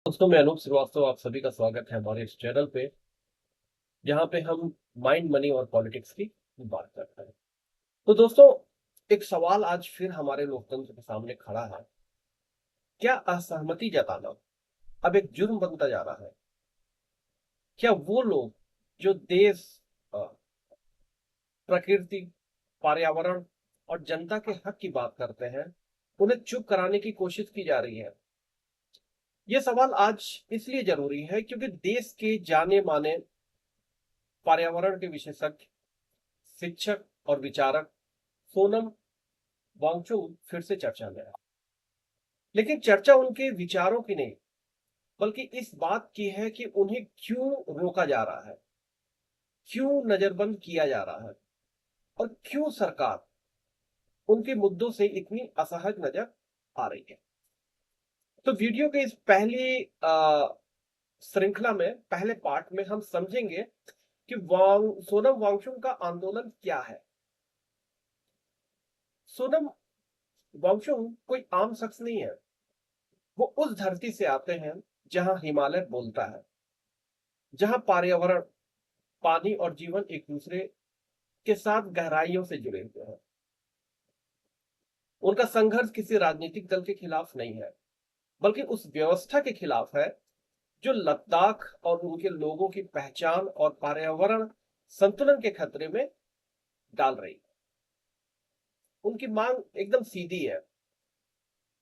दोस्तों, मैं अनूप श्रीवास्तव, आप सभी का स्वागत है हमारे इस चैनल पे, जहाँ पे हम माइंड, मनी और पॉलिटिक्स की बात करते हैं। तो दोस्तों, एक सवाल आज फिर हमारे लोकतंत्र के सामने खड़ा है। क्या असहमति जताना अब एक जुर्म बनता जा रहा है? क्या वो लोग जो देश, अ, प्रकृति, पर्यावरण और जनता के हक की बात करते हैं, उन्हें चुप कराने की कोशिश की जा रही है? ये सवाल आज इसलिए जरूरी है क्योंकि देश के जाने माने पर्यावरण के विशेषज्ञ, शिक्षक और विचारक सोनम वांगचुक फिर से चर्चा में आए। लेकिन चर्चा उनके विचारों की नहीं, बल्कि इस बात की है कि उन्हें क्यों रोका जा रहा है, क्यों नजरबंद किया जा रहा है और क्यों सरकार उनके मुद्दों से इतनी असहज नजर आ रही है। तो वीडियो के इस पहली श्रृंखला में, पहले पार्ट में हम समझेंगे कि सोनम वांगचुक का आंदोलन क्या है। सोनम वांगचुक कोई आम शख्स नहीं है। वो उस धरती से आते हैं जहां हिमालय बोलता है, जहां पर्यावरण, पानी और जीवन एक दूसरे के साथ गहराइयों से जुड़े हुए हैं। उनका संघर्ष किसी राजनीतिक दल के खिलाफ नहीं है, बल्कि उस व्यवस्था के खिलाफ है जो लद्दाख और उनके लोगों की पहचान और पर्यावरण संतुलन के खतरे में डाल रही है। उनकी मांग एकदम सीधी है।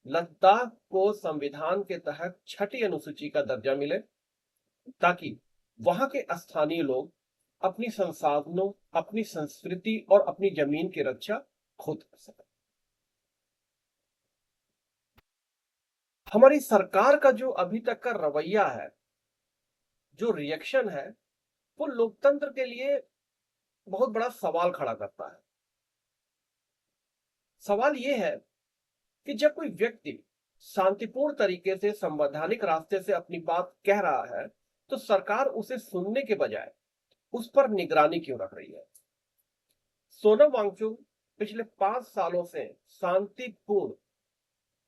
लद्दाख को संविधान के तहत छठी अनुसूची का दर्जा मिले, ताकि वहां के स्थानीय लोग अपनी संसाधनों, अपनी संस्कृति और अपनी जमीन की रक्षा खुद कर सकें। हमारी सरकार का जो अभी तक का रवैया है, जो रिएक्शन है, वो लोकतंत्र के लिए बहुत बड़ा सवाल खड़ा करता है। सवाल ये है कि जब कोई व्यक्ति शांतिपूर्ण तरीके से, संवैधानिक रास्ते से अपनी बात कह रहा है, तो सरकार उसे सुनने के बजाय उस पर निगरानी क्यों रख रही है? सोनम वांगचुक पिछले 5 सालों से शांतिपूर्ण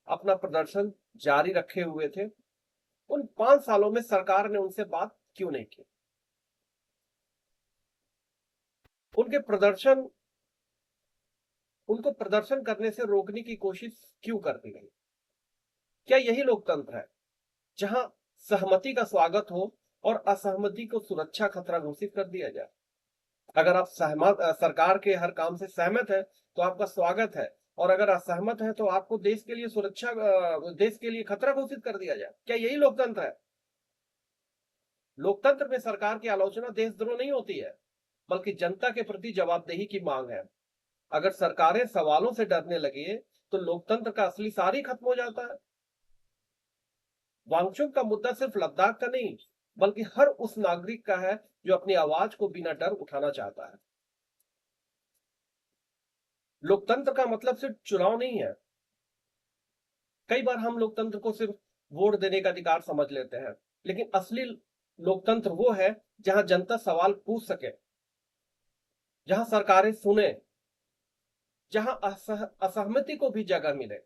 अपना प्रदर्शन जारी रखे हुए थे। उन 5 सालों में सरकार ने उनसे बात क्यों नहीं की? उनके प्रदर्शन उनको प्रदर्शन करने से रोकने की कोशिश क्यों करती रही? क्या यही लोकतंत्र है, जहां सहमति का स्वागत हो और असहमति को सुरक्षा खतरा घोषित कर दिया जाए? अगर आप सहमत, सरकार के हर काम से सहमत है, तो आपका स्वागत है, और अगर असहमत है तो आपको देश के लिए सुरक्षा, देश के लिए खतरा घोषित कर दिया जाए। क्या यही लोकतंत्र है? लोकतंत्र में सरकार की आलोचना देशद्रोह नहीं होती है, बल्कि जनता के प्रति जवाबदेही की मांग है। अगर सरकारें सवालों से डरने लगे, तो लोकतंत्र का असली सार ही खत्म हो जाता है। वांगचुक का मुद्दा सिर्फ लद्दाख का नहीं, बल्कि हर उस नागरिक का है जो अपनी आवाज को बिना डर उठाना चाहता है। लोकतंत्र का मतलब सिर्फ चुनाव नहीं है। कई बार हम लोकतंत्र को सिर्फ वोट देने का अधिकार समझ लेते हैं, लेकिन असली लोकतंत्र वो है जहां जनता सवाल पूछ सके, जहां सरकारें सुने, जहां असहमति को भी जगह मिले,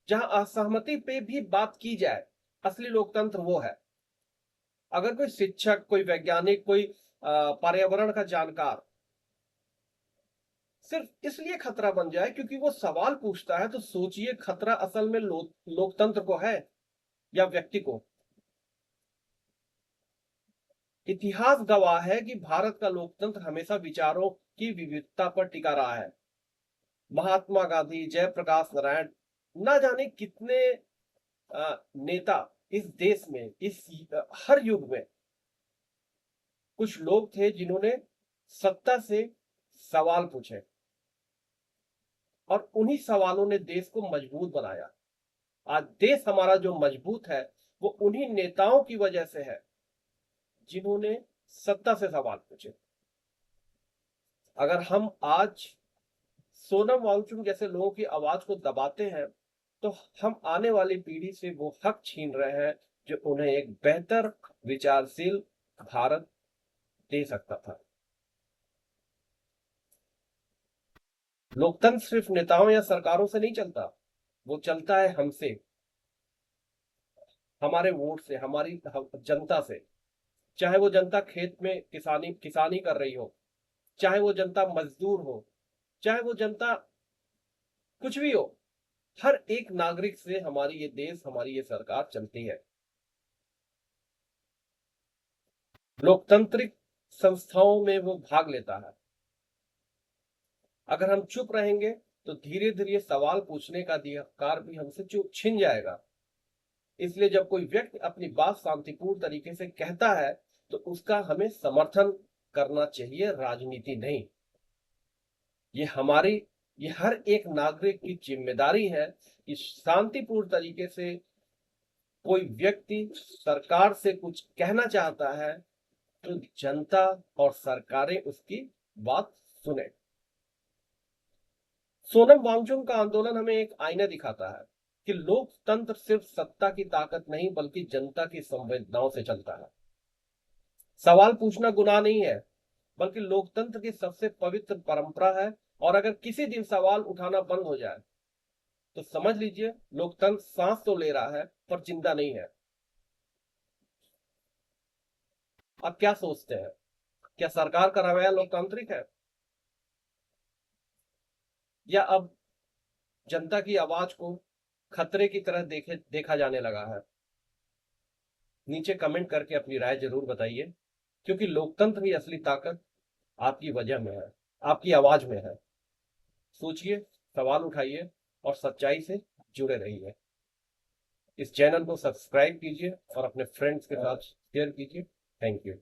जहां असहमति पे भी बात की जाए। असली लोकतंत्र वो है। अगर कोई शिक्षक, कोई वैज्ञानिक, कोई पर्यावरण का जानकार सिर्फ इसलिए खतरा बन जाए क्योंकि वो सवाल पूछता है, तो सोचिए खतरा असल में लोकतंत्र को है या व्यक्ति को। इतिहास गवाह है कि भारत का लोकतंत्र हमेशा विचारों की विविधता पर टिका रहा है। महात्मा गांधी, जयप्रकाश नारायण, ना जाने कितने नेता इस देश में, इस हर युग में कुछ लोग थे जिन्होंने सत्ता से सवाल पूछे, और उन्हीं सवालों ने देश को मजबूत बनाया। आज देश हमारा जो मजबूत है, वो उन्हीं नेताओं की वजह से है जिन्होंने सत्ता से सवाल पूछे। अगर हम आज सोनम वांगचुक जैसे लोगों की आवाज को दबाते हैं, तो हम आने वाली पीढ़ी से वो हक छीन रहे हैं जो उन्हें एक बेहतर, विचारशील भारत दे सकता था। लोकतंत्र सिर्फ नेताओं या सरकारों से नहीं चलता, वो चलता है हमसे। हमारे वोट से, हमारी जनता से, चाहे वो जनता खेत में किसानी कर रही हो, चाहे वो जनता मजदूर हो, चाहे वो जनता कुछ भी हो, हर एक नागरिक से हमारी ये देश, हमारी ये सरकार चलती है। लोकतांत्रिक संस्थाओं में वो भाग लेता है। अगर हम चुप रहेंगे तो धीरे धीरे सवाल पूछने का अधिकार भी हमसे चुप छिन जाएगा। इसलिए जब कोई व्यक्ति अपनी बात शांतिपूर्ण तरीके से कहता है तो उसका हमें समर्थन करना चाहिए, राजनीति नहीं। ये हमारी, ये हर एक नागरिक की जिम्मेदारी है कि शांतिपूर्ण तरीके से कोई व्यक्ति सरकार से कुछ कहना चाहता है तो जनता और सरकारें उसकी बात सुने। सोनम वांगचुक का आंदोलन हमें एक आईना दिखाता है कि लोकतंत्र सिर्फ सत्ता की ताकत नहीं बल्कि जनता की संवेदनाओं से चलता है। सवाल पूछना गुनाह नहीं है, बल्कि लोकतंत्र की सबसे पवित्र परंपरा है। और अगर किसी दिन सवाल उठाना बंद हो जाए तो समझ लीजिए लोकतंत्र सांस तो ले रहा है पर जिंदा नहीं है। आप क्या सोचते हैं? क्या सरकार का रवैया लोकतांत्रिक है, या अब जनता की आवाज को खतरे की तरह देखा जाने लगा है? नीचे कमेंट करके अपनी राय जरूर बताइए, क्योंकि लोकतंत्र की असली ताकत आपकी वजह में है, आपकी आवाज में है। सोचिए, सवाल उठाइए और सच्चाई से जुड़े रहिए। इस चैनल को सब्सक्राइब कीजिए और अपने फ्रेंड्स के साथ शेयर कीजिए। Thank you.